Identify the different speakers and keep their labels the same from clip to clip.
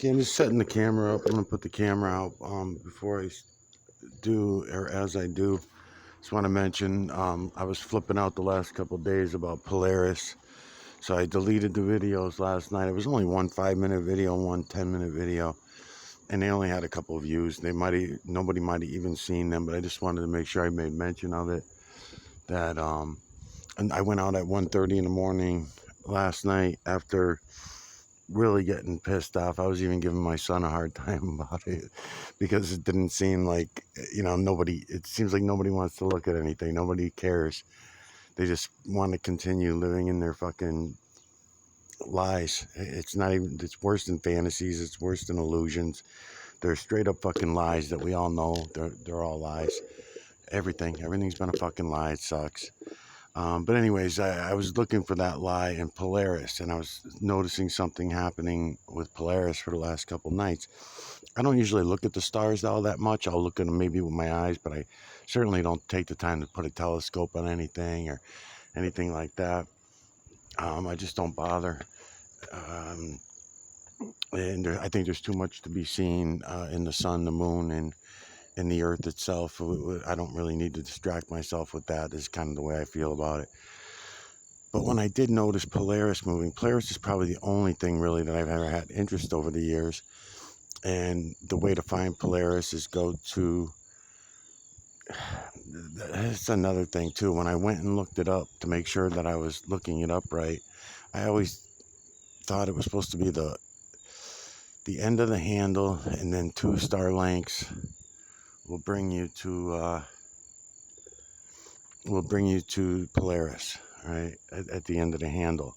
Speaker 1: Okay, I'm just setting the camera up. I'm gonna put the camera out before I do, or as I do. Just want to mention I was flipping out the last couple of days about Polaris, so I deleted the videos last night. It was only one 5-minute video, and one 10-minute video, and they only had a couple of views. Nobody might have even seen them, but I just wanted to make sure I made mention of it. That and I went out at 1:30 in the morning last night after really getting pissed off. I was even giving my son a hard time about it because it didn't seem like, it seems like nobody wants to look at anything. Nobody cares. They just want to continue living in their fucking lies. It's not even, it's worse than fantasies. It's worse than illusions. They're straight up fucking lies that we all know. They're all lies. Everything's been a fucking lie. It sucks. But anyways, I was looking for that lie in Polaris, and I was noticing something happening with Polaris for the last couple nights. I don't usually look at the stars all that much. I'll look at them maybe with my eyes, but I certainly don't take the time to put a telescope on anything or anything like that. I just don't bother. Um, and I think there's too much to be seen in the sun, the moon, and in the earth itself. I don't really need to distract myself with that. Is kind of the way I feel about it. But when I did notice Polaris moving, Polaris is probably the only thing really that I've ever had interest over the years. And the way to find Polaris is go to, that's another thing too. When I went and looked it up to make sure that I was looking it up right, I always thought it was supposed to be the end of the handle, and then 2 star lengths will bring you to Polaris, right? At the end of the handle.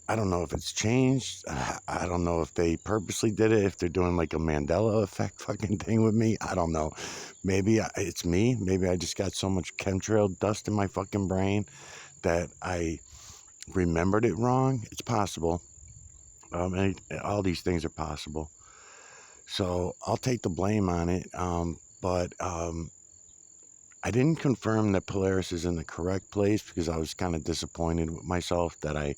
Speaker 1: I don't know if it's changed. I don't know if they purposely did it, if they're doing like a Mandela effect fucking thing with me. I don't know. Maybe it's me. Maybe I just got so much chemtrail dust in my fucking brain that I remembered it wrong. It's possible. And all these things are possible. So I'll take the blame on it. But I didn't confirm that Polaris is in the correct place because I was kind of disappointed with myself that I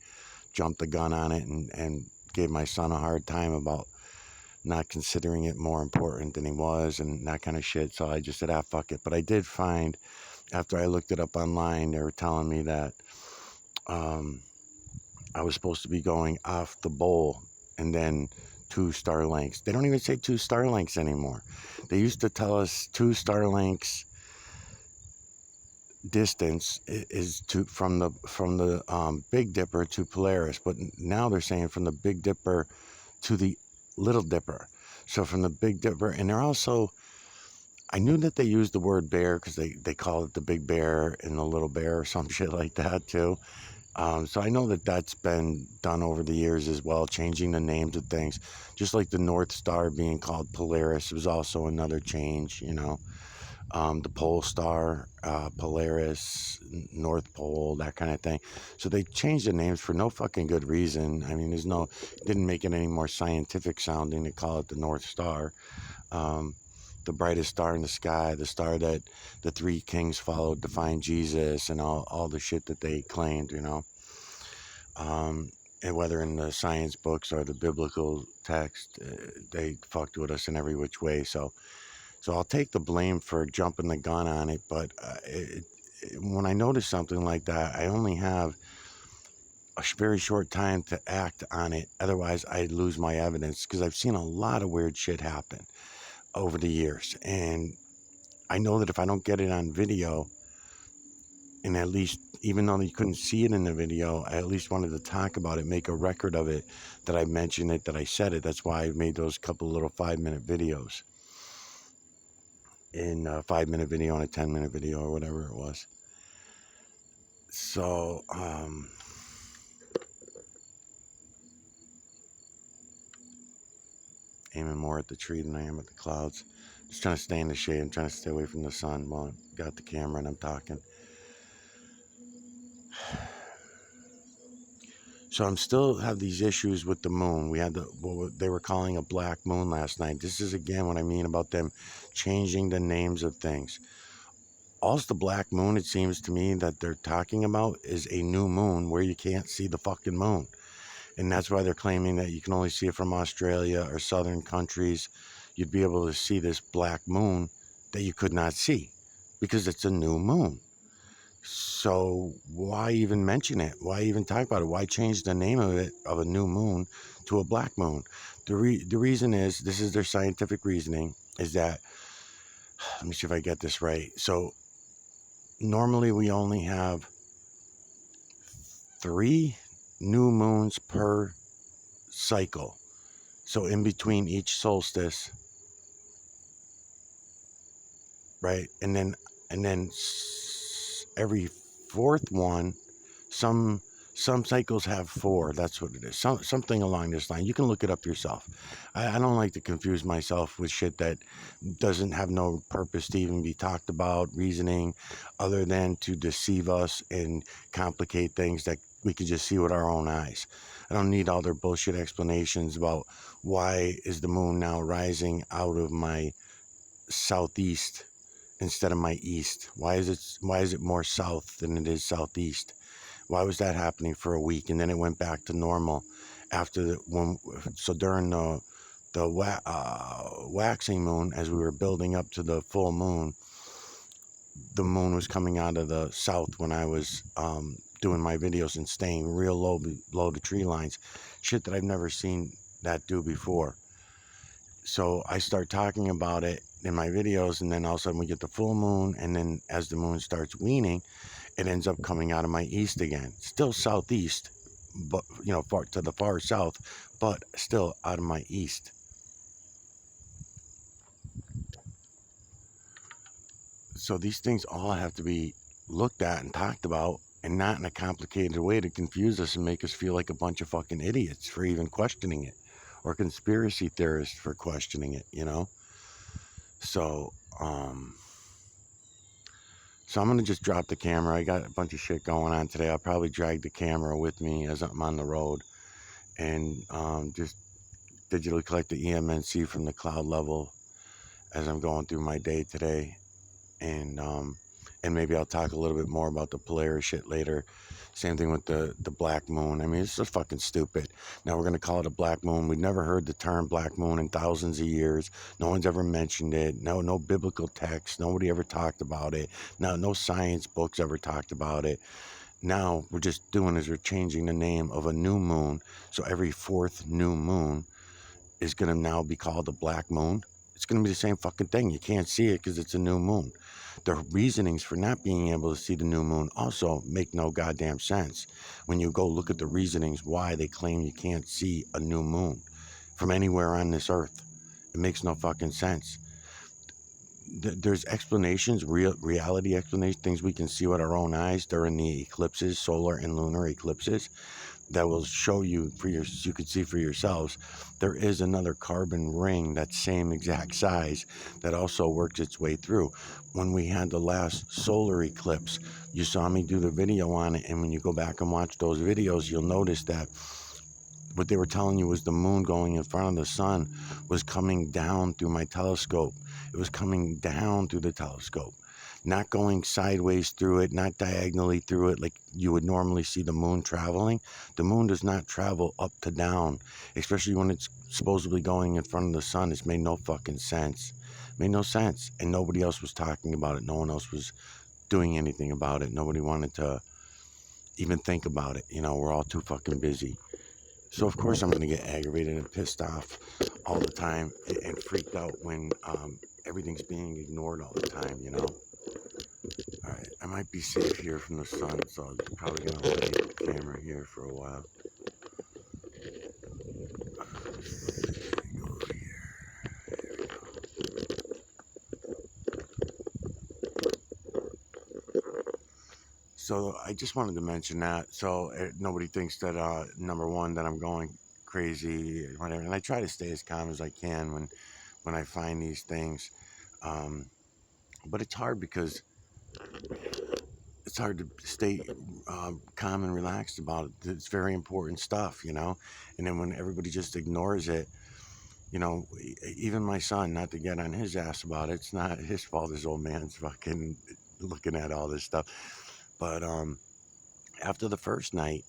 Speaker 1: jumped the gun on it and gave my son a hard time about not considering it more important than he was and that kind of shit. So I just said, fuck it. But I did find, after I looked it up online, they were telling me that I was supposed to be going off the bowl and then 2 star lengths. They don't even say 2 star lengths anymore. They used to tell us 2 star lengths distance is from the Big Dipper to Polaris, but now they're saying from the Big Dipper to the Little Dipper. So from the Big Dipper, and they're also, I knew that they used the word bear because they call it the Big Bear and the Little Bear or some shit like that too. So I know that that's been done over the years as well, changing the names of things, just like the North Star being called Polaris was also another change, the Pole Star, Polaris, North Pole, that kind of thing. So they changed the names for no fucking good reason. I mean, didn't make it any more scientific sounding to call it the North Star. The brightest star in the sky, the star that the 3 kings followed to find Jesus, and all the shit that they claimed, and whether in the science books or the biblical text, they fucked with us in every which way. So I'll take the blame for jumping the gun on it, but when I notice something like that, I only have a very short time to act on it. Otherwise, I'd lose my evidence because I've seen a lot of weird shit happen over the years. And I know that if I don't get it on video, and at least, even though you couldn't see it in the video, I at least wanted to talk about it, make a record of it, that I mentioned it, that I said it. That's why I made those couple little 5-minute videos. In a 5-minute video and a 10-minute video or whatever it was. So, aiming more at the tree than I am at the clouds. Just trying to stay in the shade. I'm trying to stay away from the sun while I've got the camera and I'm talking. So I'm still have these issues with the moon. We had what they were calling a black moon last night. This is again what I mean about them changing the names of things. Also, the black moon, it seems to me that they're talking about is a new moon where you can't see the fucking moon. And that's why they're claiming that you can only see it from Australia or southern countries. You'd be able to see this black moon that you could not see because it's a new moon. So why even mention it? Why even talk about it? Why change the name of it, of a new moon, to a black moon? The reason is, this is their scientific reasoning, is that, let me see if I get this right. So normally we only have 3 new moons per cycle. So in between each solstice, right? And then every fourth one, some some cycles have 4. That's what it is. Something along this line. You can look it up yourself. I don't like to confuse myself with shit that doesn't have no purpose to even be talked about, reasoning, other than to deceive us and complicate things that we can just see with our own eyes. I don't need all their bullshit explanations about why is the moon now rising out of my southeast instead of my east. Why is it more south than it is southeast? Why was that happening for a week and then it went back to normal after so during the waxing moon, as we were building up to the full moon, the moon was coming out of the south when I was doing my videos and staying real low below the tree lines, shit that I've never seen that do before. So I start talking about it in my videos, and then all of a sudden we get the full moon, and then as the moon starts weaning, it ends up coming out of my east again. Still southeast, but far to the far south, but still out of my east. So these things all have to be looked at and talked about, and not in a complicated way to confuse us and make us feel like a bunch of fucking idiots for even questioning it, or conspiracy theorists for questioning it. So, so I'm going to just drop the camera. I got a bunch of shit going on today. I'll probably drag the camera with me as I'm on the road, and just digitally collect the EMNC from the cloud level as I'm going through my day today. And maybe I'll talk a little bit more about the Polaris shit later. Same thing with the black moon. I mean, it's just fucking stupid. Now we're going to call it a black moon. We've never heard the term black moon in thousands of years. No one's ever mentioned it. No biblical text. Nobody ever talked about it. No science books ever talked about it. Now we're just doing is we're changing the name of a new moon. So every 4th new moon is going to now be called a black moon. It's going to be the same fucking thing. You can't see it because it's a new moon. The reasonings for not being able to see the new moon also make no goddamn sense. When you go look at the reasonings why they claim you can't see a new moon from anywhere on this earth, it makes no fucking sense. There's explanations, reality explanations, things we can see with our own eyes during the eclipses, solar and lunar eclipses, that will show you you could see for yourselves. There is another carbon ring that same exact size that also works its way through. When we had the last solar eclipse, you saw me do the video on it, and when you go back and watch those videos, you'll notice that what they were telling you was the moon going in front of the sun was coming down through my telescope. It was coming down through the telescope, not going sideways through it, not diagonally through it like you would normally see the moon traveling. The moon does not travel up to down, especially when it's supposedly going in front of the sun. It's made no fucking sense. Made no sense. And nobody else was talking about it. No one else was doing anything about it. Nobody wanted to even think about it. We're all too fucking busy. So of course I'm going to get aggravated and pissed off all the time and freaked out when everything's being ignored all the time. Alright, I might be safe here from the sun, so I'm probably going to leave the camera here for a while. Go over here. There we go. So I just wanted to mention that, so nobody thinks that, number one, that I'm going crazy, whatever. And I try to stay as calm as I can when I find these things. But it's hard because it's hard to stay calm and relaxed about it. It's very important stuff. And then when everybody just ignores it, even my son, not to get on his ass about it, it's not his fault. His old man's fucking looking at all this stuff. But after the first night,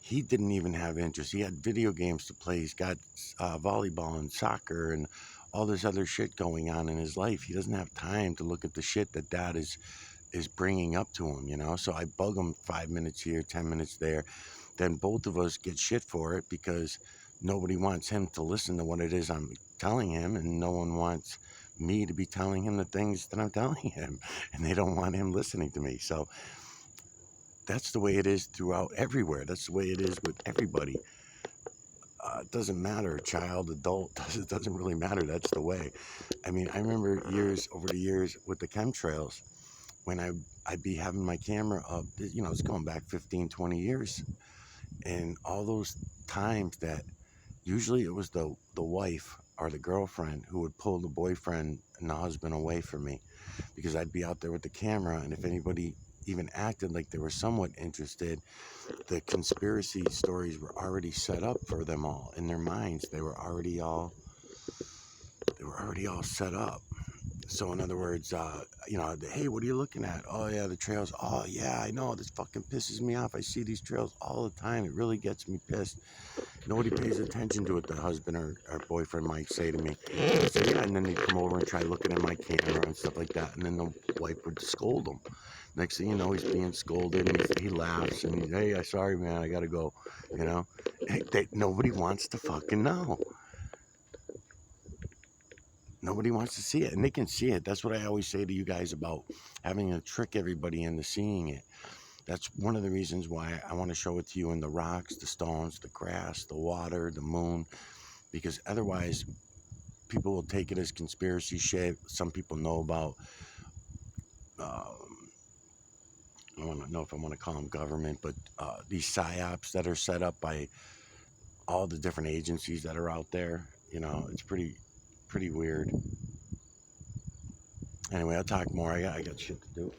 Speaker 1: he didn't even have interest. He had video games to play. He's got volleyball and soccer and all this other shit going on in his life. He doesn't have time to look at the shit that dad is bringing up to him, you know? So I bug him 5 minutes here, 10 minutes there. Then both of us get shit for it because nobody wants him to listen to what it is I'm telling him, and no one wants me to be telling him the things that I'm telling him, and they don't want him listening to me. So that's the way it is throughout everywhere. That's the way it is with everybody. It doesn't matter, child, adult, it doesn't really matter. That's the way. I mean, I remember over the years with the chemtrails, when I'd be having my camera up, you know, it's going back 15, 20 years. And all those times that usually it was the wife or the girlfriend who would pull the boyfriend and the husband away from me, because I'd be out there with the camera, and if anybody even acted like they were somewhat interested, the conspiracy stories were already set up for them all in their minds. They were already all set up. So in other words, you know, hey, what are you looking at? Oh yeah, the trails. Oh yeah, I know. This fucking pisses me off. I see these trails all the time. It really gets me pissed. Nobody pays attention to it, the husband or boyfriend might say to me. I say, yeah, and then they'd come over and try looking at my camera and stuff like that, and then the wife would scold him. Next thing you know, he's being scolded, and he laughs, and hey, sorry, man, I gotta go, you know? Nobody wants to fucking know. Nobody wants to see it, and they can see it. That's what I always say to you guys about having to trick everybody into seeing it. That's one of the reasons why I want to show it to you in the rocks, the stones, the grass, the water, the moon, because otherwise people will take it as conspiracy shit. Some people know about, I don't know if I want to call them government, but these psyops that are set up by all the different agencies that are out there. You know, it's pretty weird. Anyway, I'll talk more. I got shit to do.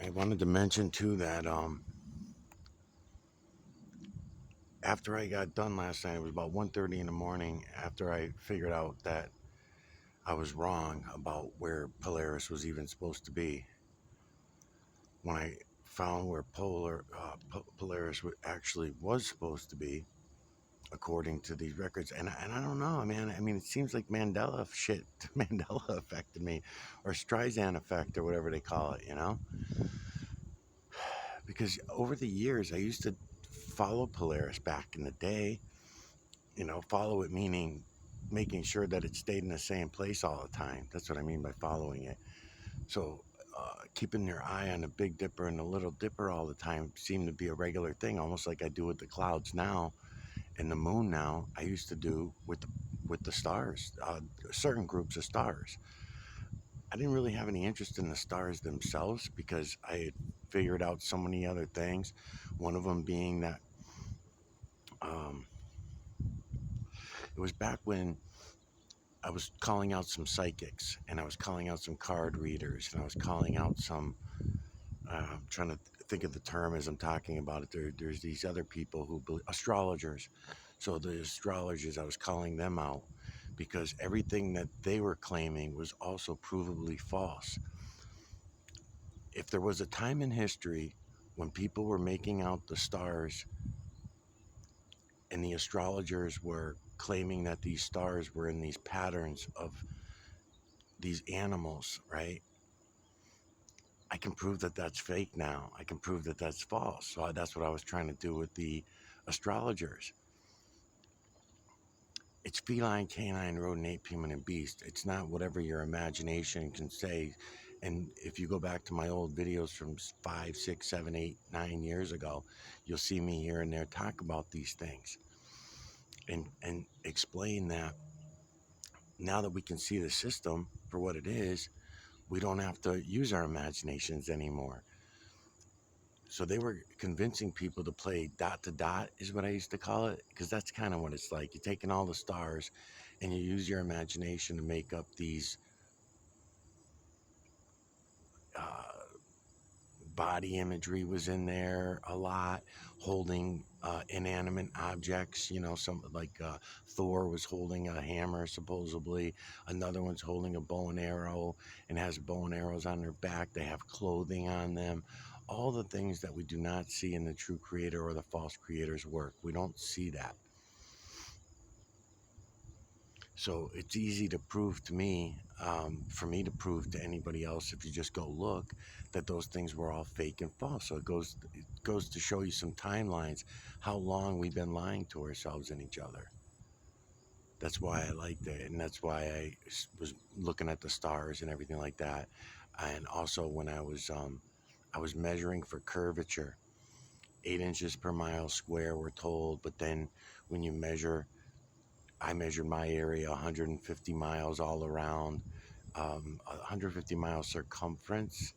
Speaker 1: I wanted to mention too that after I got done last night, it was about 1:30 in the morning. After I figured out that I was wrong about where Polaris was even supposed to be, when I found where Polaris actually was supposed to be, according to these records, and I don't know, man. I mean, it seems like Mandela shit, Mandela affected me, or Streisand effect, or whatever they call it, because over the years I used to follow Polaris back in the day. Follow it meaning making sure that it stayed in the same place all the time. That's what I mean by following it. So, keeping your eye on the Big Dipper and the Little Dipper all the time seemed to be a regular thing, almost like I do with the clouds now and the moon now. I used to do with the stars, certain groups of stars. I didn't really have any interest in the stars themselves because I had figured out so many other things. One of them being that um, it was back when I was calling out some psychics, and I was calling out some card readers, and I was calling out some. I'm trying to think of the term as I'm talking about it. There's these other people who believe, astrologers. So the astrologers, I was calling them out because everything that they were claiming was also provably false. If there was a time in history when people were making out the stars and the astrologers were claiming that these stars were in these patterns of these animals, right? I can prove that that's fake now. I can prove that that's false. So that's what I was trying to do with the astrologers. It's feline, canine, rodent, ape, human, and beast. It's not whatever your imagination can say. And if you go back to my old videos from 5, 6, 7, 8, 9 years ago, you'll see me here and there talk about these things and explain that now that we can see the system for what it is, we don't have to use our imaginations anymore. So they were convincing people to play dot to dot, is what I used to call it, because that's kind of what it's like. You're taking all the stars and you use your imagination to make up these uh, body imagery was in there a lot, holding inanimate objects. Some like Thor was holding a hammer, supposedly. Another one's holding a bow and arrow and has bow and arrows on their back. They have clothing on them. All the things that we do not see in the true creator or the false creator's work. We don't see that. So it's easy to prove to me, for me to prove to anybody else, if you just go look, that those things were all fake and false. So it goes to show you some timelines, how long we've been lying to ourselves and each other. That's why I liked it, and that's why was looking at the stars and everything like that. And also when I was measuring for curvature, 8 inches per mile square, we're told. But then when you measure, I measured my area 150 miles all around, 150 miles circumference,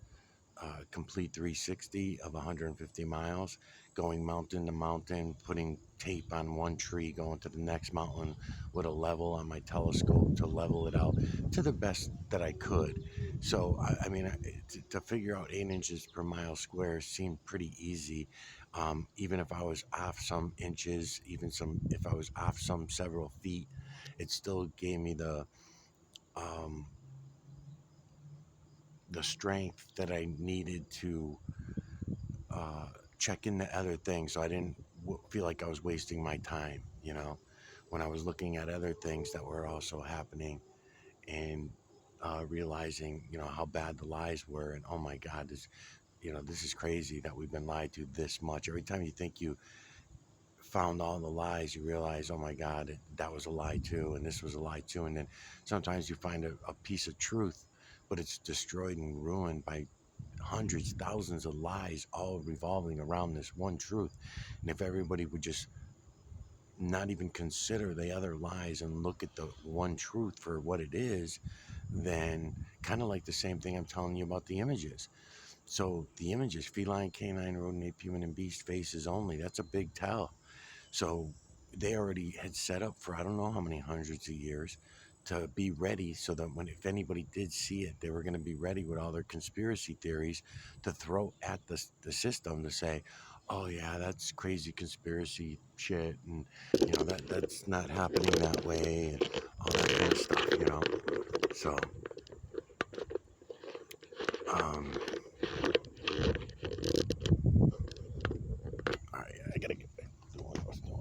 Speaker 1: complete 360 of 150 miles, going mountain to mountain, putting tape on one tree, going to the next mountain with a level on my telescope to level it out to the best that I could. So, I mean, to figure out 8 inches per mile square seemed pretty easy. Even if I was off some inches, if I was off some several feet, it still gave me um, the strength that I needed to uh, check into other things, so I didn't feel like I was wasting my time, when I was looking at other things that were also happening, and realizing, how bad the lies were. And oh my God, this is crazy that we've been lied to this much. Every time you think you found all the lies, you realize, oh my God, that was a lie too, and this was a lie too. And then sometimes you find a piece of truth, but it's destroyed and ruined by hundreds, thousands of lies, all revolving around this one truth. And if everybody would just not even consider the other lies and look at the one truth for what it is, then kind of like the same thing I'm telling you about the images. So the images, feline, canine, rodent, ape, human, and beast faces only, that's a big tell. So they already had set up for I don't know how many hundreds of years to be ready so that when if anybody did see it, they were going to be ready with all their conspiracy theories to throw at the system to say, "Oh yeah, that's crazy conspiracy shit," and that's not happening that way, and all that kind of stuff, So, um, all right, I gotta get back to doing what I was doing.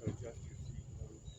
Speaker 1: So adjust your seat post.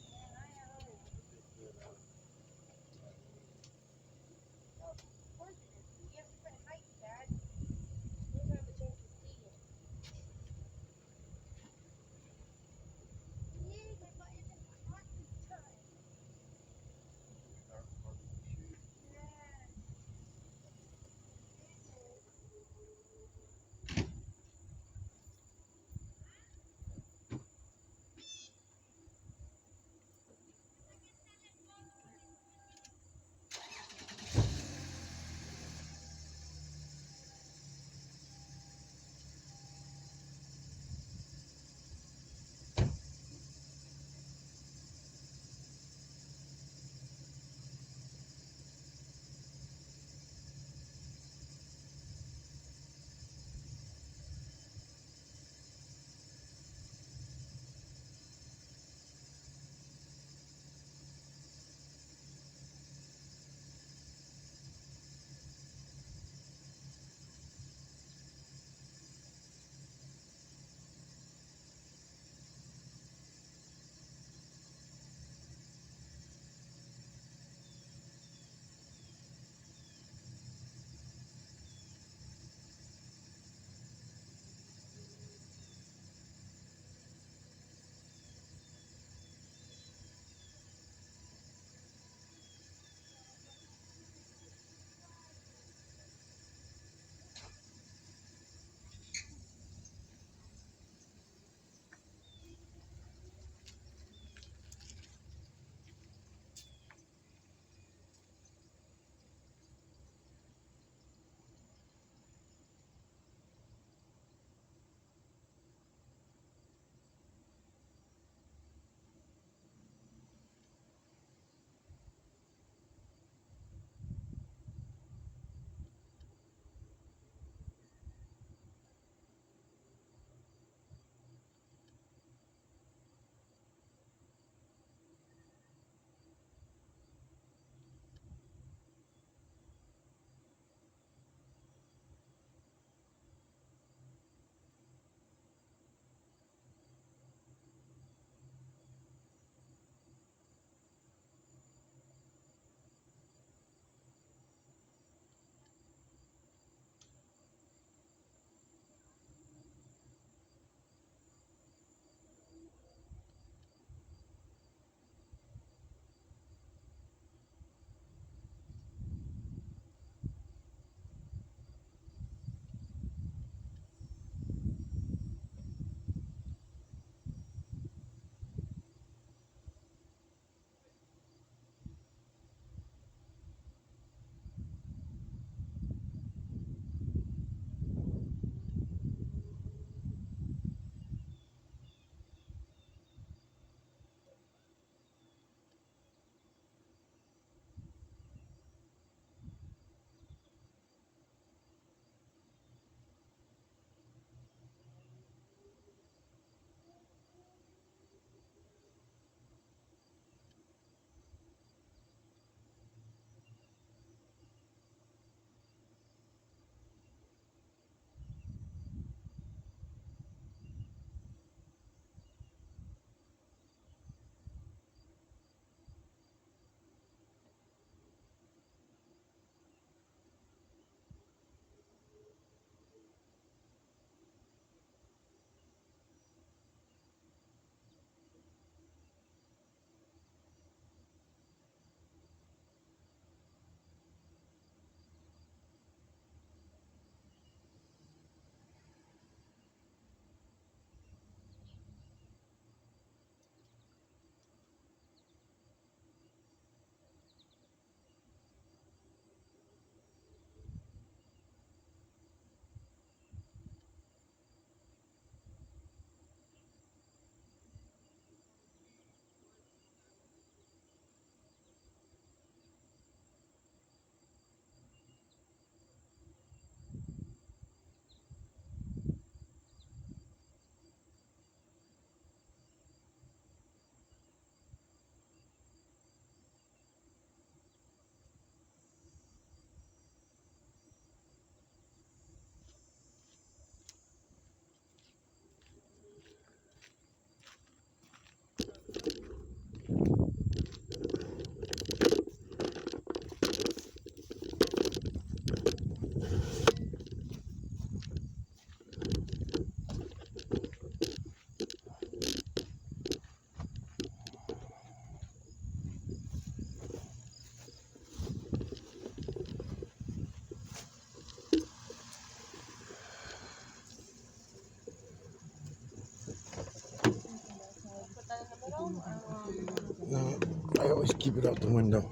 Speaker 1: always keep it out the window.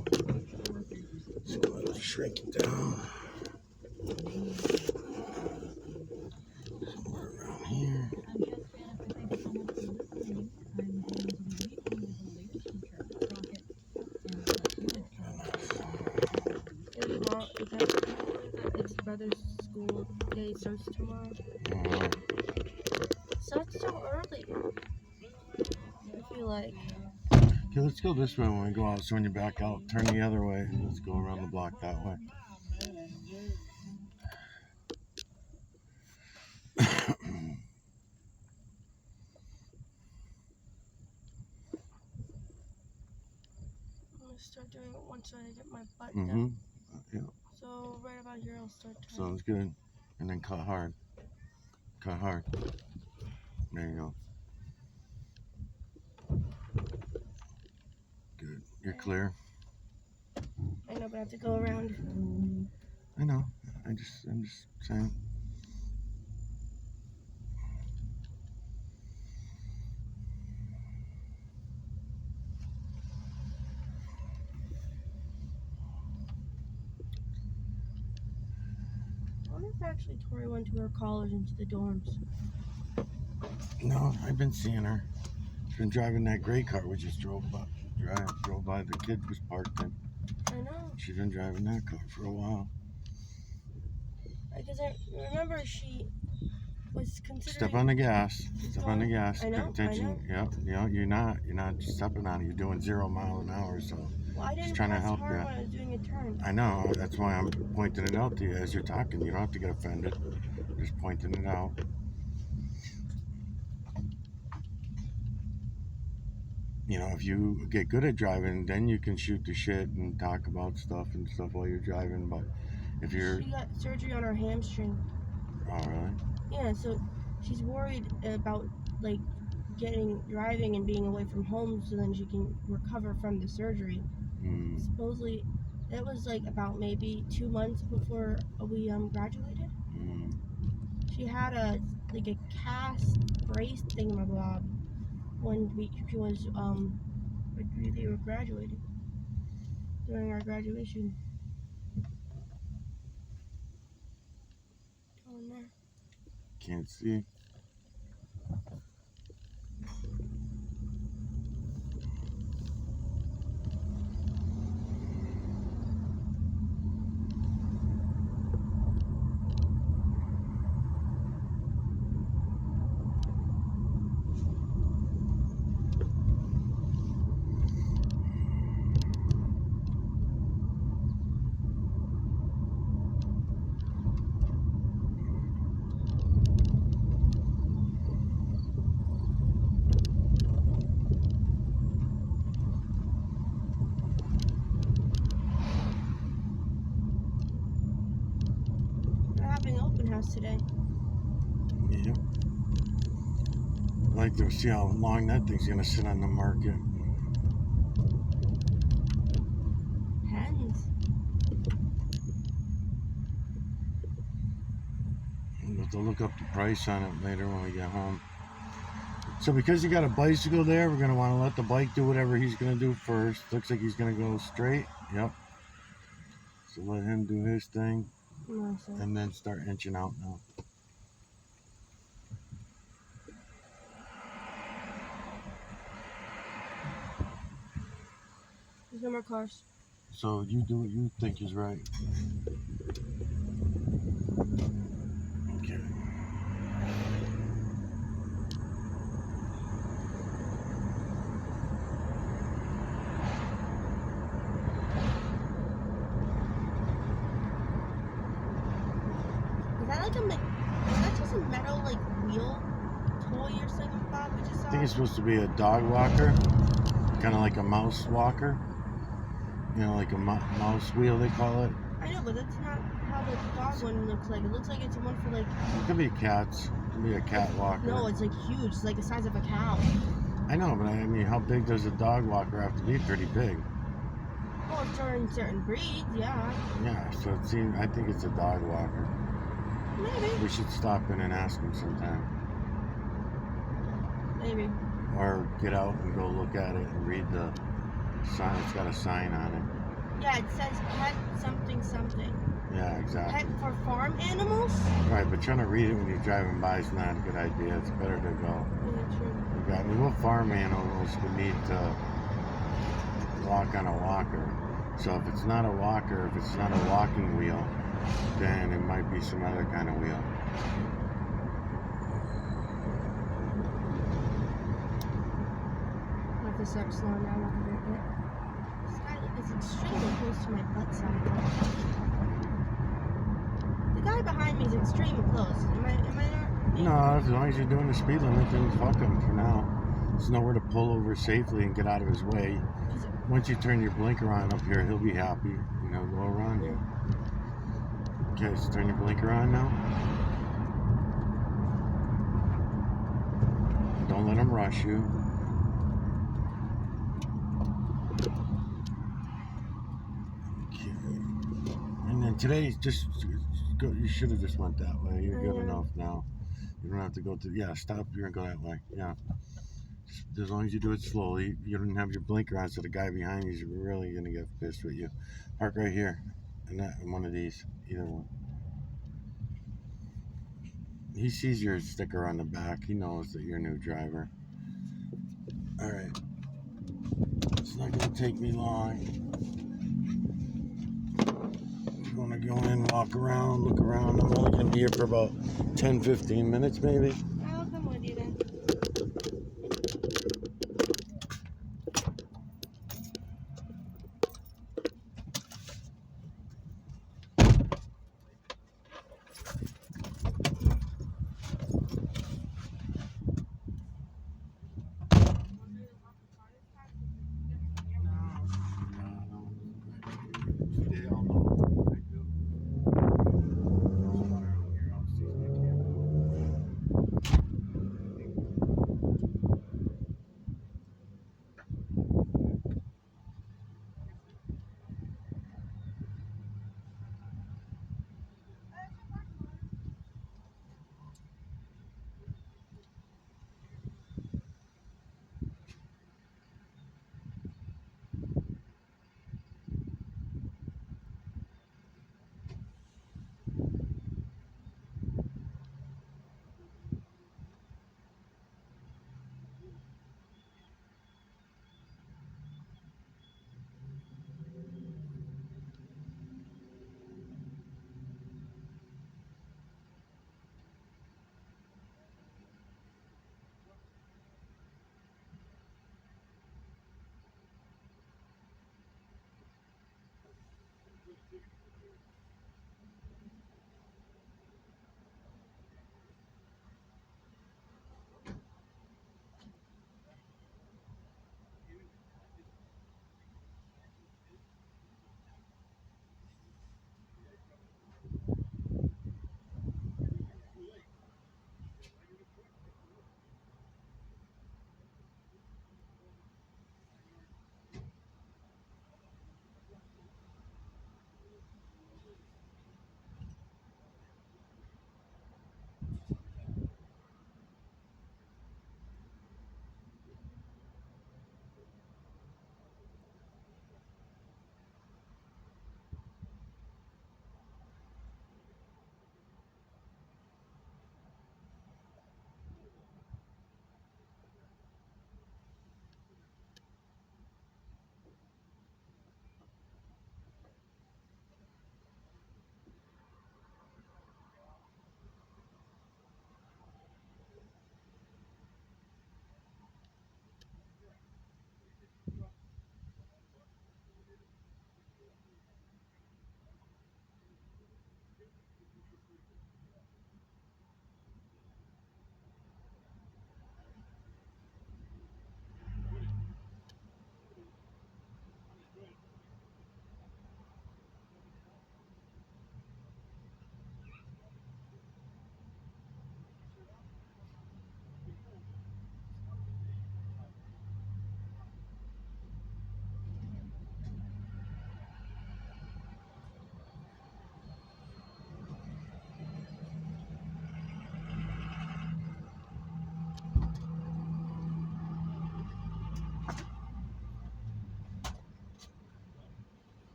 Speaker 1: So let's shrink it down. Somewhere around here.
Speaker 2: It's brother's school day starts tomorrow. Starts so early. I feel like.
Speaker 1: Okay, let's go this way when we go out. So when you back out, turn the other way. Let's go around the block that way.
Speaker 2: I'm gonna start doing it once I get my butt
Speaker 1: Mm-hmm.
Speaker 2: done.
Speaker 1: Yeah.
Speaker 2: So right about here I'll start turning.
Speaker 1: Sounds good. And then cut hard. Cut hard. There you go. Good. You're clear.
Speaker 2: I know, but I have to go around.
Speaker 1: I know. I'm just saying.
Speaker 2: I wonder if actually Tori went to her college into the dorms.
Speaker 1: No, I've been seeing her. She's been driving that gray car we just drove by. Drove by. The kid was parked in.
Speaker 2: I know.
Speaker 1: She's been driving that car for a while.
Speaker 2: Because I remember she was considering.
Speaker 1: Step on the gas. Step on the gas.
Speaker 2: I know,
Speaker 1: Pay attention.
Speaker 2: I know.
Speaker 1: Yeah. You're not stepping on it. You're doing 0 mile an hour. So
Speaker 2: Well, I didn't
Speaker 1: just trying to
Speaker 2: press
Speaker 1: help
Speaker 2: hard
Speaker 1: you.
Speaker 2: when I was doing a turn.
Speaker 1: I know. That's why I'm pointing it out to you as you're talking. You don't have to get offended. Just pointing it out. You know, if you get good at driving, then you can shoot the shit and talk about stuff and stuff while you're driving. But if you're...
Speaker 2: She got surgery on her hamstring.
Speaker 1: Oh, really?
Speaker 2: Yeah, so she's worried about, like, driving and being away from home so then she can recover from the surgery. Supposedly, that was, like, about maybe 2 months before we graduated. She had a cast brace thingamabob when she was, they were graduating. During our graduation. Go in there.
Speaker 1: Can't see.
Speaker 2: They're having an open house today.
Speaker 1: Yep. I'd like to see how long that thing's gonna sit on the market.
Speaker 2: Hens.
Speaker 1: We'll have to look up the price on it later when we get home. So because you got a bicycle there, we're gonna want to let the bike do whatever he's gonna do first. Looks like he's gonna go straight. Yep. So let him do his thing, and then start inching out now.
Speaker 2: There's no more cars.
Speaker 1: So you do what you think is right. Okay.
Speaker 2: Is that just a metal wheel toy or something, Bob? We just saw?
Speaker 1: I think it's supposed to be a dog walker, kind of like a mouse walker. You know, like a mouse wheel, they call it.
Speaker 2: I know, but that's not how the dog one looks like. It looks like it's one for
Speaker 1: It could be cats. It could be a cat walker.
Speaker 2: No, it's huge. It's like the size of a cow.
Speaker 1: I know, but I mean, how big does a dog walker have to be? Pretty big.
Speaker 2: Well, during certain breeds, yeah.
Speaker 1: Yeah, so it seems, I think it's a dog walker.
Speaker 2: Maybe.
Speaker 1: We should stop in and ask him sometime.
Speaker 2: Maybe.
Speaker 1: Or get out and go look at it and read the Sign. It's got a sign on it.
Speaker 2: Yeah, it says pet something something.
Speaker 1: Yeah, exactly.
Speaker 2: Pet for farm animals?
Speaker 1: Right, but trying to read it when you're driving by is not a good idea. It's better to go.
Speaker 2: Yeah, true.
Speaker 1: I mean, what farm animals would need to walk on a walker? So if it's not a walker, if it's not a walking wheel, then it might be some other kind of wheel.
Speaker 2: I have to start slowing down a little bit. This guy is extremely close to my butt side. The guy behind me is extremely close. Am I not?
Speaker 1: No, as long as you're doing the speed limit, then fuck him for now. There's nowhere to pull over safely and get out of his way. Once you turn your blinker on up here, he'll be happy. You know, go around you. Okay, so turn your blinker on now. Don't let him rush you. Okay. And then today, just go. You should have just went that way. You're good enough now. You don't have to go to. Yeah, stop here and go that way. Yeah. Just, as long as you do it slowly, you don't have your blinker on, so the guy behind you is really gonna get pissed with you. Park right here, and that one of these, either one. He sees your sticker on the back. He knows that you're a new driver. All right. It's not gonna take me long. You're gonna go in, walk around, look around. I'm only gonna be here for about 10-15 minutes, maybe.
Speaker 2: I'll come with you then.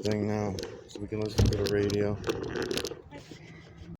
Speaker 1: thing now, so we can listen to the radio.